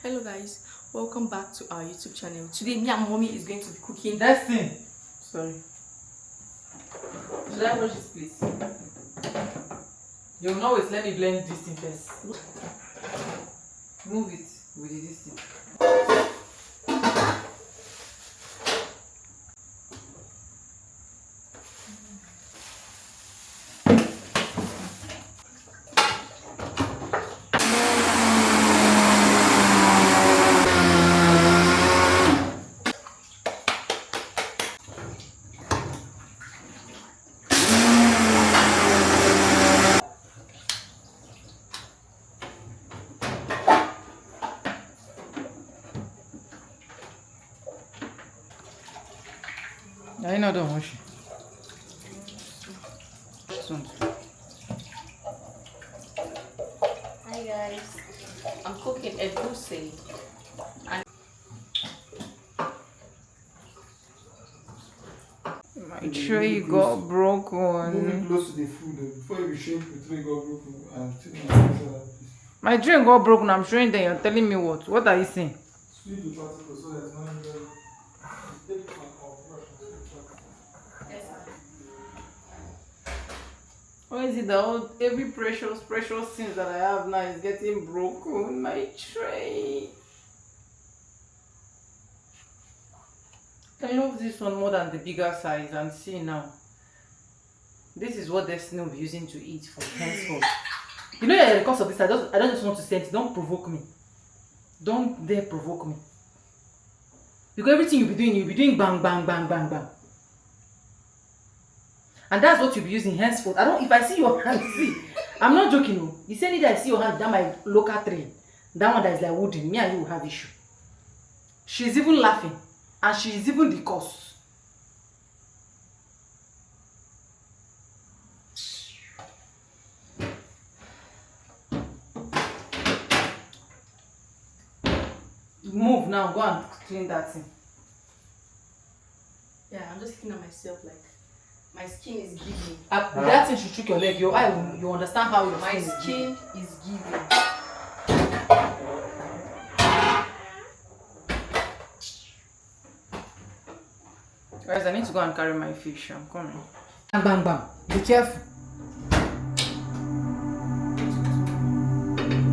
Hello guys, welcome back to our YouTube channel. Today me and mommy is going to be cooking. Destin, Sorry. should I wash this please? You will not always let me blend this thing first. Move it with this thing. I know don't wash it. Hi guys, I'm cooking a goosey. And My tray got broken. Moving close to the food before you show the tray got broken and still My tray got broken. I'm showing them. You're telling me what? What are you saying? sweep the particles so that it's not very take my brush and sweep the yes, sir. Why is it that every precious things that I have now is getting broken? My tray. I love this one more than the bigger size. And see now, this is what Destiny will be using to eat for henceforth. You know, because of this, I don't just want to say it. Don't provoke me. Don't dare provoke me. Because everything you'll be doing bang, bang, bang, bang, bang. And that's what you'll be using henceforth. If I see your hand, see, I'm not joking. No. You say that I see your hand, that my local tray, that one that is like wooden, me and you will have issue. She's even laughing. And she's even the cause. Move now, go and clean that thing. Yeah, I'm just looking at myself like my skin is giving. That thing should trick your leg. Your eye, you understand how your My skin skin is giving. Guys, I need to go and carry my fish. I'm coming. Bang, bang, bang. Be careful.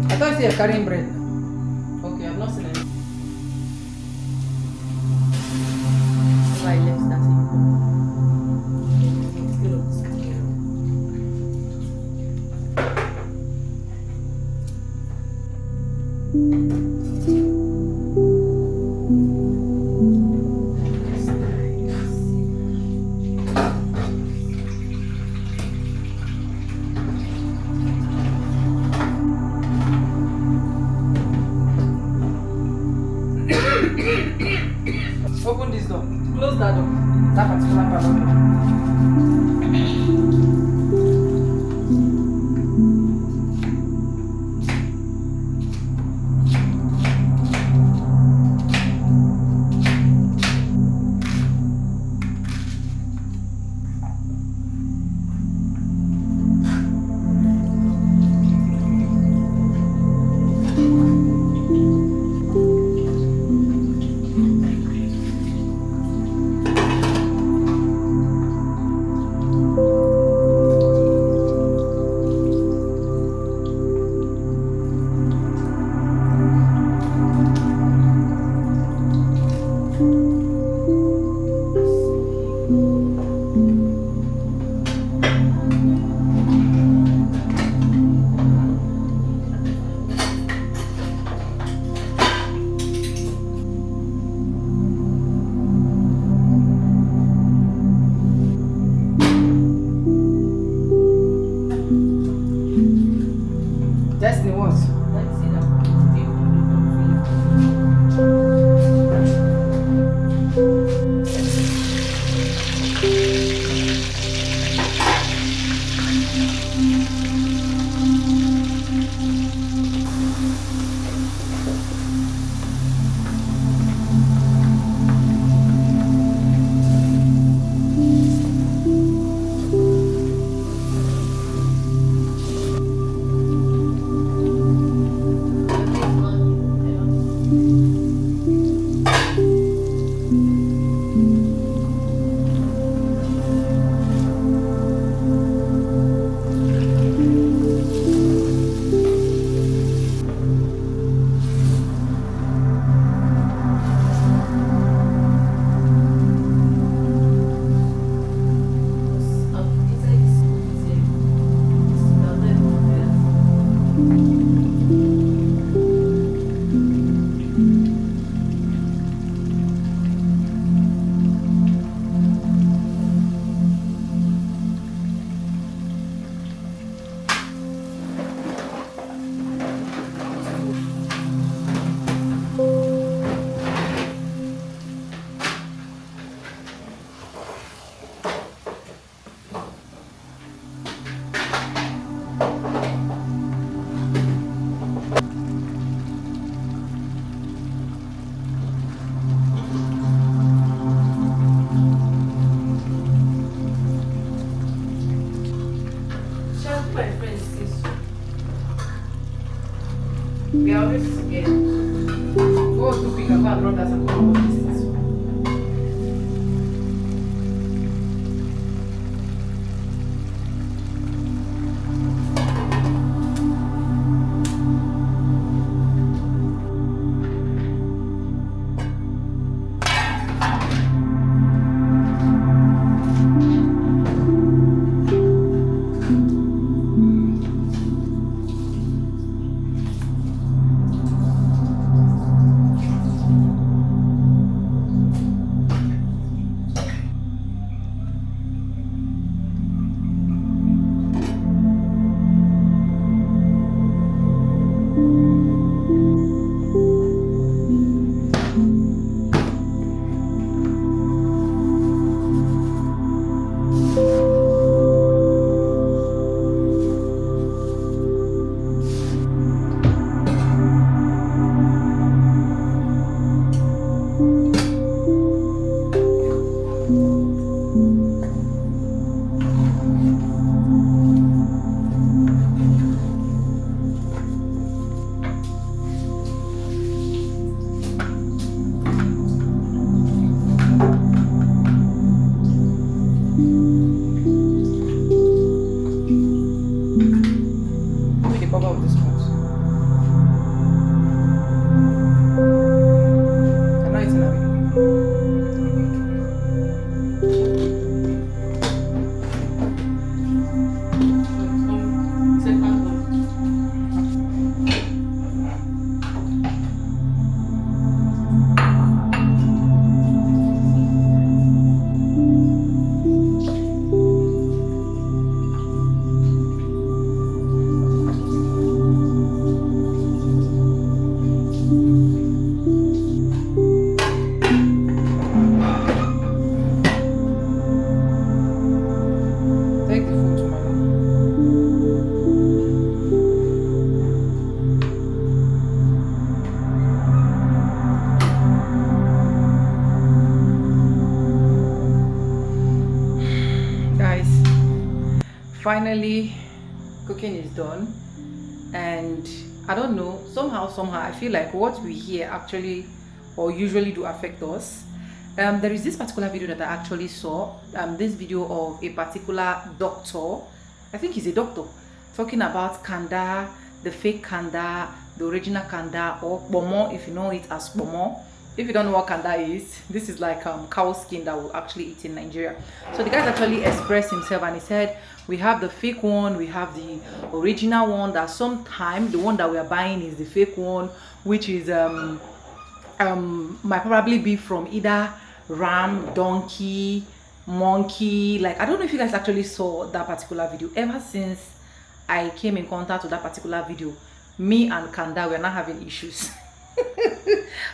I thought you said you're carrying bread. Okay, I've not seen any. So I left that thing. It's good of this camera. Open this door. Close that door. That particular part of the door. I'm just scared. Go too quick and go and run that and come on this. Finally, cooking is done, and I don't know, somehow I feel like what we hear actually or usually do affect us. There is this particular video that I actually saw, this video of a particular doctor, I think he's a doctor, talking about kanda, the fake kanda, the original kanda, or bomo if you know it as bomo. If you don't know what kanda is, this is like cow skin that we'll actually eat in Nigeria. So the guy actually expressed himself and he said, we have the fake one, we have the original one, that sometimes the one that we are buying is the fake one, which is might probably be from either ram, donkey, monkey. Like, I don't know if you guys actually saw that particular video. Ever since I came in contact with that particular video, me and kanda, we're not having issues.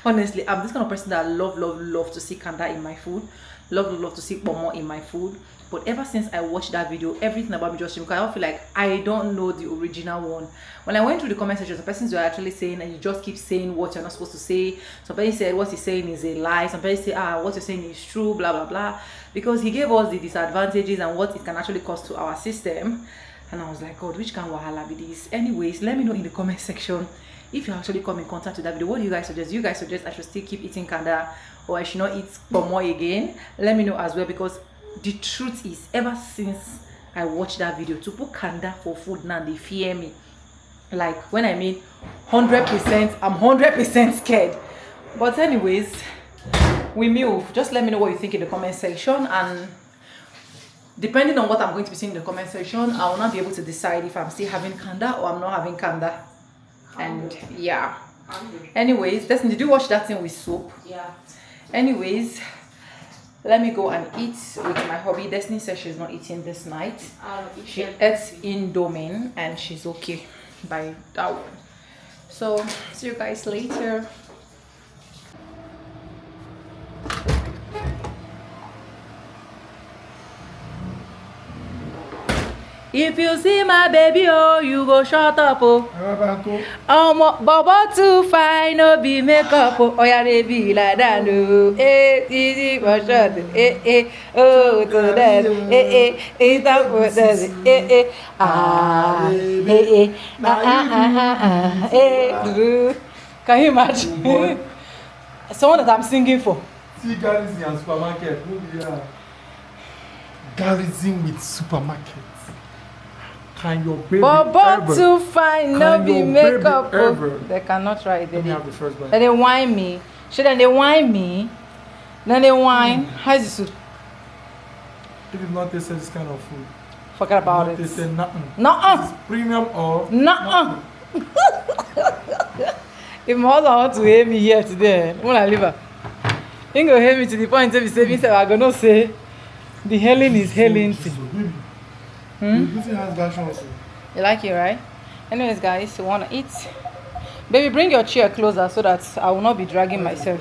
Honestly, I'm this kind of person that love to see kanda in my food, love to see bomo in my food. But ever since I watched that video, everything about me just changed, because I feel like I don't know the original one. When I went through the comment section, the persons were actually saying, and you just keep saying what you're not supposed to say. Somebody said what he's saying is a lie. Somebody say, what you're saying is true, blah blah blah, because he gave us the disadvantages and what it can actually cause to our system. And I was like, God, which kind of wahala be this? Anyways, let me know in the comment section if you actually come in contact with that video. What do you guys suggest? Do you guys suggest I should still keep eating kanda, or I should not eat bomo again? Let me know as well, because the truth is, ever since I watched that video, to put kanda for food now, they fear me. Like, when I mean 100%, I'm 100% scared. But anyways, we move. Just let me know what you think in the comment section, and depending on what I'm going to be seeing in the comment section, I will not be able to decide if I'm still having kanda or I'm not having kanda. And yeah, anyways, Destiny, did you watch that thing with soup? Yeah. Anyways, let me go and eat with my hubby. Destiny says she's not eating this night. She ate Indomie and she's okay by that one. So see you guys later. If you see my baby, oh, you go shut up, oh. Baba too fine, no be makeup, oh. Oh, yeah, baby, like that, no. Easy for short, oh, to that, it's up for that, Can you imagine? Someone that I'm singing for. See garrison and supermarket. Garrison with supermarket. Can your baby Baba ever? too fine, no Can be your makeup. baby ever? They cannot try it. Let me have the first bite. Then they whine me. Should then they whine me? Then they whine. How's the soup? If you've not tasted this kind of food, Forget about not it. tasted nothing. Nuh-uh. This is premium or Nuh-uh. If my husband want to hear me here today, when I leave her, he go hear me to the point where he say, me say, I go no say, the hailing is hailing thing. This has version also. You like it, right? Anyways, guys, you wanna eat? Baby, bring your chair closer so that I will not be dragging myself.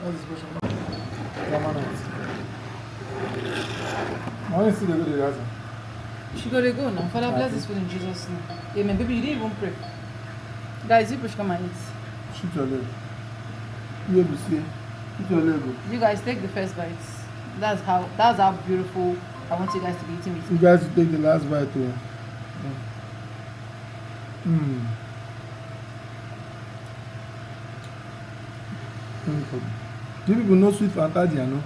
That's the special. I want to see the video. She gotta go now. Father, bless this food in Jesus' name. Amen. Baby, you didn't even pray. Guys, you push come and eat. Shoot your leg. You able to see? Shoot your leg. You guys take the first bites. That's how beautiful I want you guys to be eating with You me. guys should take the last bite too. You people know sweet Fanta, you know?